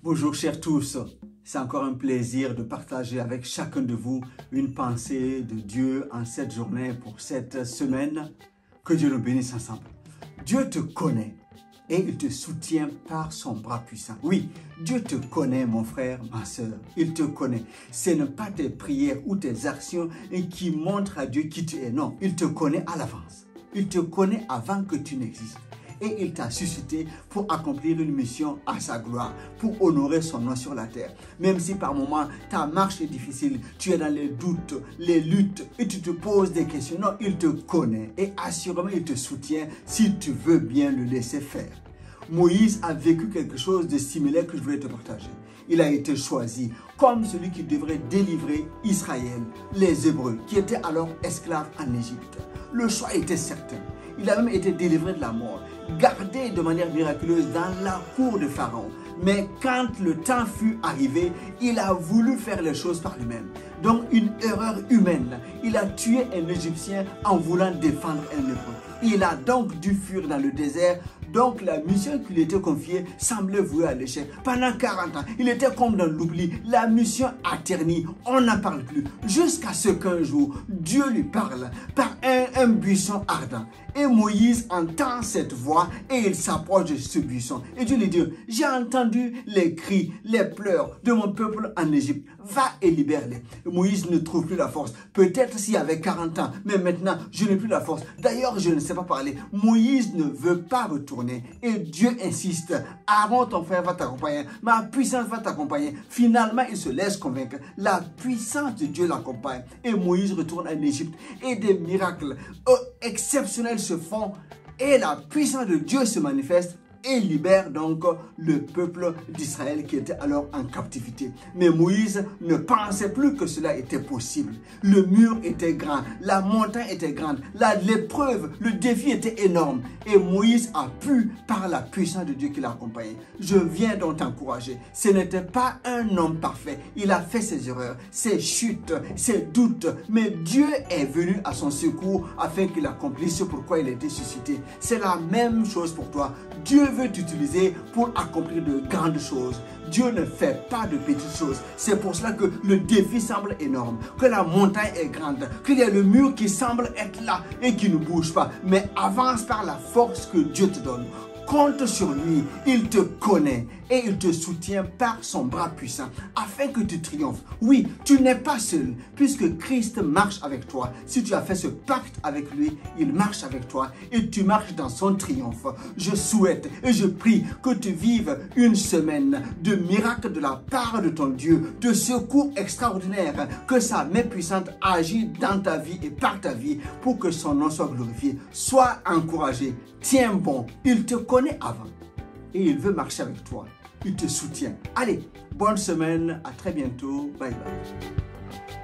Bonjour chers tous, c'est encore un plaisir de partager avec chacun de vous une pensée de Dieu en cette journée pour cette semaine. Que Dieu nous bénisse ensemble. Dieu te connaît et il te soutient par son bras puissant. Oui, Dieu te connaît mon frère, ma soeur, il te connaît. Ce n'est pas tes prières ou tes actions qui montrent à Dieu qui tu es. Non, il te connaît à l'avance. Il te connaît avant que tu n'existes. Et il t'a suscité pour accomplir une mission à sa gloire, pour honorer son nom sur la terre. Même si par moments ta marche est difficile, tu es dans les doutes, les luttes et tu te poses des questions. Non, il te connaît et assurément il te soutient si tu veux bien le laisser faire. Moïse a vécu quelque chose de similaire que je voulais te partager. Il a été choisi comme celui qui devrait délivrer Israël, les Hébreux, qui étaient alors esclaves en Égypte. Le choix était certain. Il a même été délivré de la mort, gardé de manière miraculeuse dans la cour de Pharaon. Mais quand le temps fut arrivé, il a voulu faire les choses par lui-même. Donc une erreur humaine. Il a tué un Égyptien en voulant défendre un Hébreu. Il a donc dû fuir dans le désert. Donc la mission qui lui était confiée semblait vouée à l'échec. Pendant 40 ans, il était comme dans l'oubli. La mission a terni, on n'en parle plus. Jusqu'à ce qu'un jour, Dieu lui parle par un buisson ardent. Et Moïse entend cette voix et il s'approche de ce buisson. Et Dieu lui dit, j'ai entendu les cris, les pleurs de mon peuple en Égypte. Va et libère-les. Moïse ne trouve plus la force. Peut-être s'il avait 40 ans, mais maintenant, je n'ai plus la force. D'ailleurs, je ne sais pas parler. Moïse ne veut pas retourner. Et Dieu insiste. Aaron, ton frère, va t'accompagner. Ma puissance va t'accompagner. Finalement, il se laisse convaincre. La puissance de Dieu l'accompagne. Et Moïse retourne en Égypte. Et des miracles exceptionnels se font. Et la puissance de Dieu se manifeste. Et libère donc le peuple d'Israël qui était alors en captivité. Mais Moïse ne pensait plus que cela était possible. Le mur était grand, la montagne était grande, l'épreuve, le défi était énorme. Et Moïse a pu, par la puissance de Dieu qui l'accompagnait. Je viens donc t'encourager. Ce n'était pas un homme parfait. Il a fait ses erreurs, ses chutes, ses doutes. Mais Dieu est venu à son secours afin qu'il accomplisse ce pourquoi il a été suscité. C'est la même chose pour toi. Dieu veut t'utiliser pour accomplir de grandes choses. Dieu ne fait pas de petites choses. C'est pour cela que le défi semble énorme, que la montagne est grande, qu'il y a le mur qui semble être là et qui ne bouge pas. Mais avance par la force que Dieu te donne. Compte sur lui, il te connaît et il te soutient par son bras puissant afin que tu triomphes. Oui, tu n'es pas seul puisque Christ marche avec toi. Si tu as fait ce pacte avec lui, il marche avec toi et tu marches dans son triomphe. Je souhaite et je prie que tu vives une semaine de miracles de la part de ton Dieu, de secours extraordinaires, que sa main puissante agit dans ta vie et par ta vie pour que son nom soit glorifié. Sois encouragé, tiens bon, il te connaît avant et il veut marcher avec toi. Il te soutient. Allez, bonne semaine, à très bientôt. Bye bye.